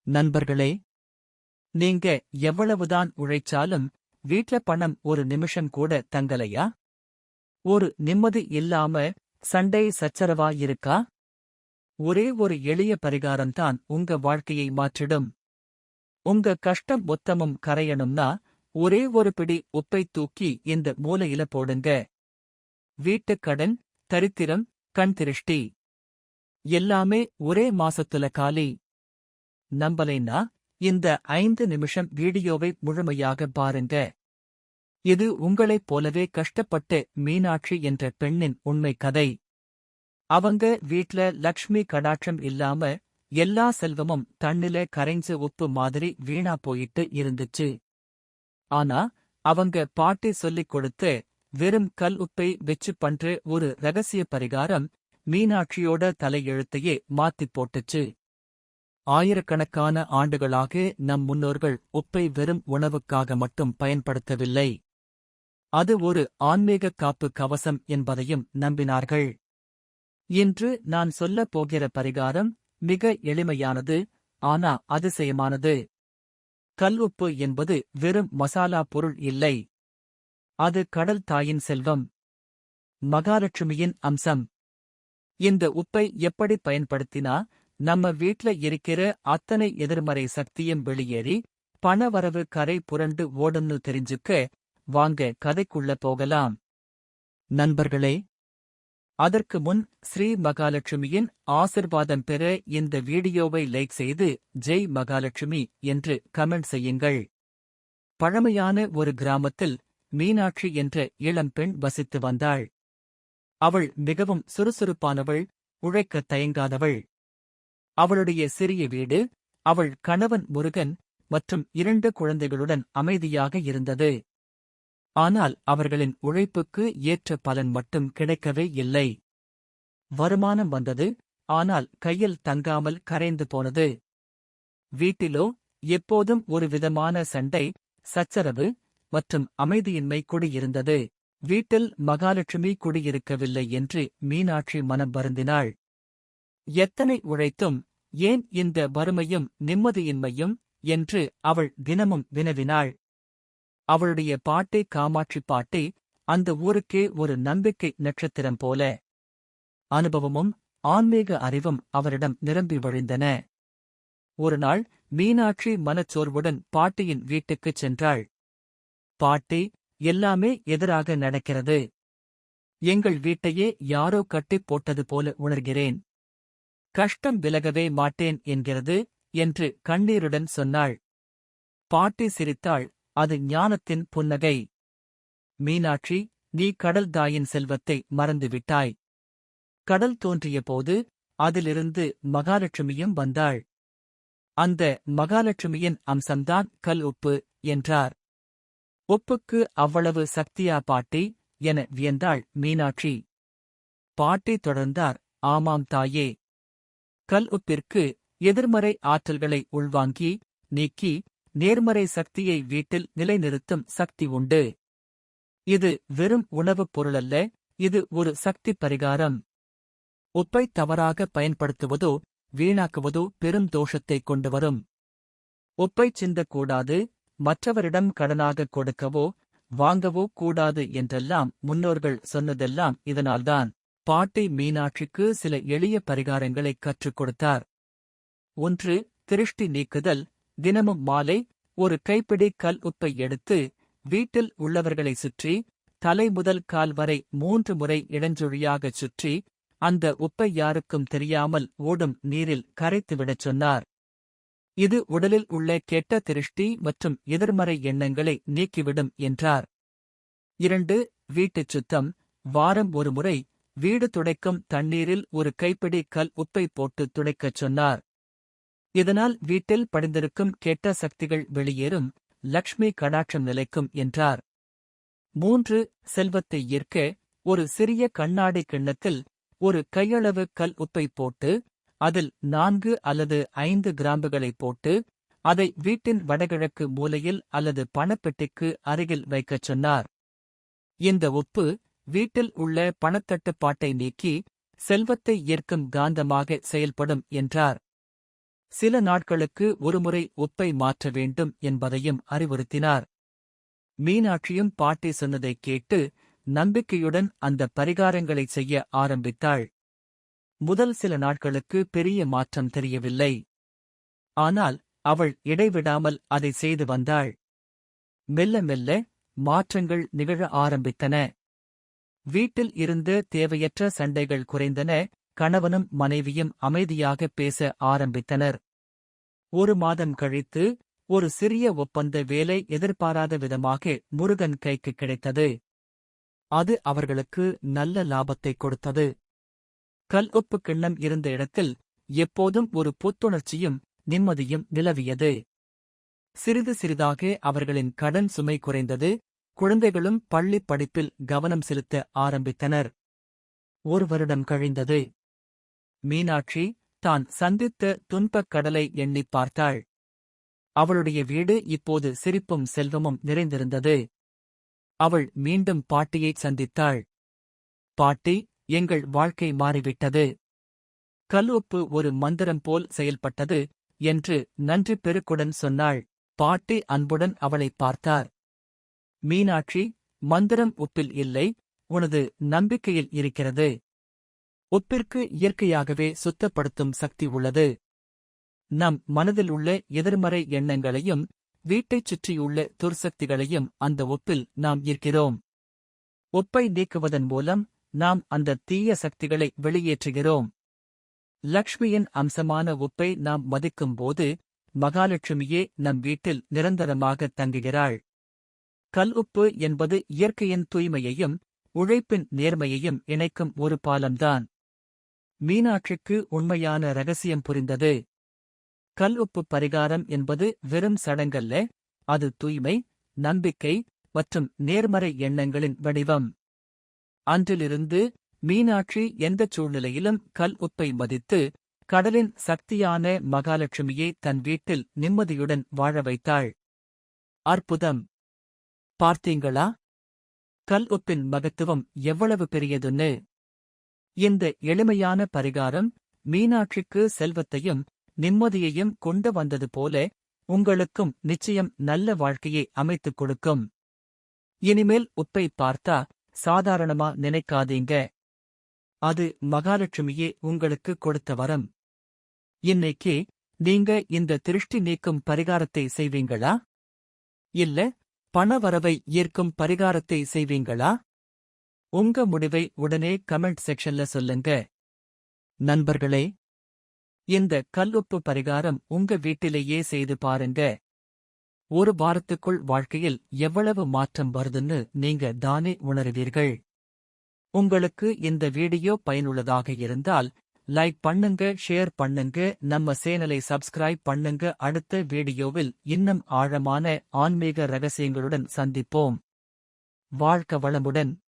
நண்பர்களே, நீங்க எவ்வளவுதான் உழைச்சாலும் வீட்ல பணம் ஒரு நிமிஷம் கூட தங்கலையா? ஒரு நிம்மதி இல்லாம சண்டை சச்சரவா இருக்கா? ஒரே ஒரு எளிய பரிகாரம்தான் உங்க வாழ்க்கையை மாற்றிடும். உங்க கஷ்டம் மொத்தமும் கரையணும்னா ஒரே ஒரு பிடி உப்பை தூக்கி இந்த மூலையில போடுங்க. வீட்டுக் கடன், தரித்திரம், கண் திருஷ்டி எல்லாமே ஒரே மாசத்துல காலி. நம்பலைன்னா இந்த 5 நிமிஷம் வீடியோவை முழுமையாக பாருங்க. இது உங்களைப் போலவே கஷ்டப்பட்டு மீனாட்சி என்ற பெண்ணின் உண்மை கதை. அவங்க வீட்ல லக்ஷ்மி கடாட்சம் இல்லாம எல்லா செல்வமும் தண்ணில கரைஞ்ச உப்பு மாதிரி வீணா போயிட்டு இருந்துச்சு. ஆனா அவங்க பாட்டி சொல்லிக் கொடுத்து வெறும் கல் உப்பை வெச்சு பண்ற ஒரு ரகசிய பரிகாரம் மீனாட்சியோட தலையெழுத்தையே மாத்திப் போட்டுச்சு. ஆயிரக்கணக்கான ஆண்டுகளாக நம் முன்னோர்கள் உப்பை வெறும் உணவுக்காக மட்டும் பயன்படுத்தவில்லை. அது ஒரு ஆன்மீக காப்பு கவசம் என்பதையும் நம்பினார்கள். இன்று நான் சொல்லப் போகிற பரிகாரம் மிக எளிமையானது, ஆனா அதிசயமானது. கல் உப்பு என்பது வெறும் மசாலா பொருள் இல்லை. அது கடல் தாயின் செல்வம், மகாலட்சுமியின் அம்சம். இந்த உப்பை எப்படி பயன்படுத்தினா நம்ம வீட்ல இருக்கிற அத்தனை எதிர்மறை சக்தியும் வெளியேறி பணவரவு கரை புரண்டு ஓடும்னு தெரிஞ்சுக்க வாங்க கதைக்குள்ள போகலாம். நண்பர்களே, அதற்கு முன் ஸ்ரீ மகாலட்சுமியின் ஆசிர்வாதம் பெற இந்த வீடியோவை லைக் செய்து ஜெய் மகாலட்சுமி என்று கமெண்ட் செய்யுங்கள். பழமையான ஒரு கிராமத்தில் மீனாட்சி என்ற இளம்பெண் வசித்து வந்தாள். அவள் மிகவும் சுறுசுறுப்பானவள், உழைக்கத் தயங்காதவள். அவளுடைய சிறிய வீடு அவள் கணவன் முருகன் மற்றும் 2 குழந்தைகளுடன் அமைதியாக இருந்தது. ஆனால் அவர்களின் உழைப்புக்கு ஏற்ற பலன் மட்டும் கிடைக்கவே இல்லை. வருமானம் வந்தது, ஆனால் கையில் தங்காமல் கரைந்து போனது. வீட்டிலோ எப்போதும் ஒரு விதமான சண்டை, சச்சரவு மற்றும் அமைதியின்மை குடியிருந்தது. வீட்டில் மகாலட்சுமி குடியிருக்கவில்லை என்று மீனாட்சி மனம் வருந்தினாள். எத்தனை உழைத்தும் ஏன் இந்த வறுமையும் நிம்மதியின்மையும் என்று அவள் தினமும் வினவினாள். அவளுடைய பாட்டி காமாட்சி பாட்டி அந்த ஊருக்கே ஒரு நம்பிக்கை நட்சத்திரம் போல. அனுபவமும் ஆன்மீக அறிவும் அவரிடம் நிரம்பி வழிந்தன. ஒருநாள் மீனாட்சி மனச்சோர்வுடன் பாட்டியின் வீட்டுக்குச் சென்றாள். பாட்டி, எல்லாமே எதிராக நடக்கிறது. எங்கள் வீட்டையே யாரோ கட்டிப் போட்டது போல உணர்கிறேன். கஷ்டம் விலகவே மாட்டேன் என்கிறது என்று கண்ணீருடன் சொன்னாள். பாட்டி சிரித்தாள், அது ஞானத்தின் புன்னகை. மீனாட்சி, நீ கடல் தாயின் செல்வத்தை மறந்துவிட்டாய். கடல் தோன்றிய போது அதிலிருந்து மகாலட்சுமியும் வந்தாள். அந்த மகாலட்சுமியின் அம்சம்தான் கல் உப்பு என்றார். உப்புக்கு அவ்வளவு சக்தியா பாட்டி என வியந்தாள் மீனாட்சி. பாட்டி தொடர்ந்தார், ஆமாம் தாயே. கல் உப்பிற்கு எதிர்மறை ஆற்றல்களை உள்வாங்கி நீக்கி நேர்மறை சக்தியை வீட்டில் நிலைநிறுத்தும் சக்தி உண்டு. இது வெறும் உணவுப் பொருளல்ல, இது ஒரு சக்தி பரிகாரம். உப்பை தவறாக பயன்படுத்துவதோ வீணாக்குவதோ பெரும் தோஷத்தைக் கொண்டுவரும். உப்பைச் சிந்தக்கூடாது, மற்றவரிடம் கடனாக கொடுக்கவோ வாங்கவோ கூடாது என்றெல்லாம் முன்னோர்கள் சொன்னதெல்லாம் இதனால்தான். பாட்டி மீனாட்சிக்கு சில எளிய பரிகாரங்களைக் கற்றுக் கொடுத்தார். 1. திருஷ்டி நீக்குதல். தினமும் மாலை ஒரு கைப்பிடி கல் உப்பை எடுத்து வீட்டில் உள்ளவர்களை சுற்றி தலை முதல் கால் வரை 3 முறை இடஞ்சுழியாகச் சுற்றி அந்த உப்பை யாருக்கும் தெரியாமல் ஓடும் நீரில் கரைத்துவிடச் சொன்னார். இது உடலில் உள்ள கெட்ட திருஷ்டி மற்றும் எதிர்மறை எண்ணங்களை நீக்கிவிடும் என்றார். 2. வீட்டுச் சுத்தம். வாரம் ஒரு முறை வீடு துடைக்கும் தண்ணீரில் ஒரு கைப்பிடி கல் உப்பை போட்டு துடைக்கச் சொன்னார். இதனால் வீட்டில் படிந்திருக்கும் கெட்ட சக்திகள் வெளியேறும், லக்ஷ்மி கடாட்சம் நிலைக்கும் என்றார். 3. செல்வத்தை ஈர்க்க. ஒரு சிறிய கண்ணாடி கிண்ணத்தில் ஒரு கையளவு கல் உப்பை போட்டு அதில் 4 அல்லது 5 கிராம்புகளை போட்டு அதை வீட்டின் வடகிழக்கு மூலையில் அல்லது பணப்பெட்டிக்கு அருகில் வைக்கச் சொன்னார். இந்த உப்பு வீட்டில் உள்ள பணத்தட்டுப்பாட்டை நீக்கி செல்வத்தை ஈர்க்கும் காந்தமாக செயல்படும் என்றார். சில நாட்களுக்கு ஒருமுறை உப்பை மாற்ற வேண்டும் என்பதையும் அறிவுறுத்தினார். மீனாட்சியும் பாட்டி சொன்னதைக் கேட்டு நம்பிக்கையுடன் அந்த பரிகாரங்களைச் செய்ய ஆரம்பித்தாள். முதல் சில நாட்களுக்கு பெரிய மாற்றம் தெரியவில்லை. ஆனால் அவள் இடைவிடாமல் அதை செய்து வந்தாள். மெல்ல மெல்ல மாற்றங்கள் நிகழ ஆரம்பித்தன. வீட்டில் இருந்து தேவையற்ற சண்டைகள் குறைந்தன. கணவனும் மனைவியும் அமைதியாக பேச ஆரம்பித்தனர். 1 மாதம் கழித்து ஒரு சிறிய ஒப்பந்த வேலை எதிர்பாராத விதமாக முருகன் கைக்கு கிடைத்தது. அது அவர்களுக்கு நல்ல லாபத்தை கொடுத்தது. கல் உப்பு கிண்ணம் இருந்த இடத்தில் எப்போதும் ஒரு புத்துணர்ச்சியும் நிம்மதியும் நிலவியது. சிறிது சிறிதாக அவர்களின் கடன் சுமை குறைந்தது. குழந்தைகளும் பள்ளிப் படிப்பில் கவனம் செலுத்த ஆரம்பித்தனர். 1 வருடம் கழிந்தது. மீனாட்சி தான் சந்தித்த துன்பக் கடலை எண்ணிப் பார்த்தாள். அவளுடைய வீடு இப்போது சிரிப்பும் செல்வமும் நிறைந்திருந்தது. அவள் மீண்டும் பாட்டியை சந்தித்தாள். பாட்டி, எங்கள் வாழ்க்கை மாறிவிட்டது. கல் உப்பு ஒரு மந்திரம் போல் செயல்பட்டது என்று நன்றி பெருக்குடன் சொன்னாள். பாட்டி அன்புடன் அவளை பார்த்தார். மீனாட்சி, மந்திரம் உப்பில் இல்லை, உனது நம்பிக்கையில் இருக்கிறது. உப்பிற்கு இயற்கையாகவே சுத்தப்படுத்தும் சக்தி உள்ளது. நம் மனதில் உள்ள எதிர்மறை எண்ணங்களையும் வீட்டைச் சுற்றியுள்ள துர்சக்திகளையும் அந்த உப்பில் நாம் ஈர்க்கிறோம். உப்பை நீக்குவதன் மூலம் நாம் அந்த தீய சக்திகளை வெளியேற்றுகிறோம். லக்ஷ்மியின் அம்சமான உப்பை நாம் மதிக்கும்போது மகாலட்சுமியே நம் வீட்டில் நிரந்தரமாக தங்குகிறாள். கல் உப்பு என்பது இயற்கையின் தூய்மையையும் உழைப்பின் நேர்மையையும் இணைக்கும் ஒரு பாலம்தான். மீனாட்சிக்கு உண்மையான ரகசியம் புரிந்தது. கல் உப்பு பரிகாரம் என்பது வெறும் சடங்கல்ல, அது தூய்மை, நம்பிக்கை மற்றும் நேர்மறை எண்ணங்களின் வடிவம். அன்றிலிருந்து மீனாட்சி எந்தச் சூழ்நிலையிலும் கல் உப்பை மதித்து கடலின் சக்தியான மகாலட்சுமியை தன் வீட்டில் நிம்மதியுடன் வாழ வைத்தாள். அற்புதம்! பார்த்தீங்களா? கல் உப்பின் மகத்துவம் எவ்வளவு பெரியதுன்னு. இந்த எளிமையான பரிகாரம் மீனாட்சிக்கு செல்வத்தையும் நிம்மதியையும் கொண்டு வந்தது போல உங்களுக்கும் நிச்சயம் நல்ல வாழ்க்கையை அமைத்துக் கொடுக்கும். இனிமேல் உப்பை பார்த்தா சாதாரணமா நினைக்காதீங்க. அது மகாலட்சுமியே உங்களுக்கு கொடுத்த வரம். இன்னைக்கே நீங்க இந்த திருஷ்டி நீக்கும் பரிகாரத்தை செய்வீங்களா? இல்ல பணவரவை ஈர்க்கும் பரிகாரத்தை செய்வீங்களா? உங்க முடிவை உடனே கமெண்ட் செக்ஷன்ல சொல்லுங்க. நண்பர்களே, இந்த கல்லுப்பு பரிகாரம் உங்க வீட்டிலேயே செய்து பாருங்க. 1 வாரத்துக்குள் வாழ்க்கையில் எவ்வளவு மாற்றம் வருதுன்னு நீங்க தானே உணருவீர்கள். உங்களுக்கு இந்த வீடியோ பயனுள்ளதாக இருந்தால் லைக் பண்ணுங்க, ஷேர் பண்ணுங்க, நம்ம சேனலை சப்ஸ்கிரைப் பண்ணுங்க. அடுத்த வீடியோவில் இன்னும் ஆழமான ஆன்மீக ரகசியங்களுடன் சந்திப்போம். வாழ்க வளமுடன்.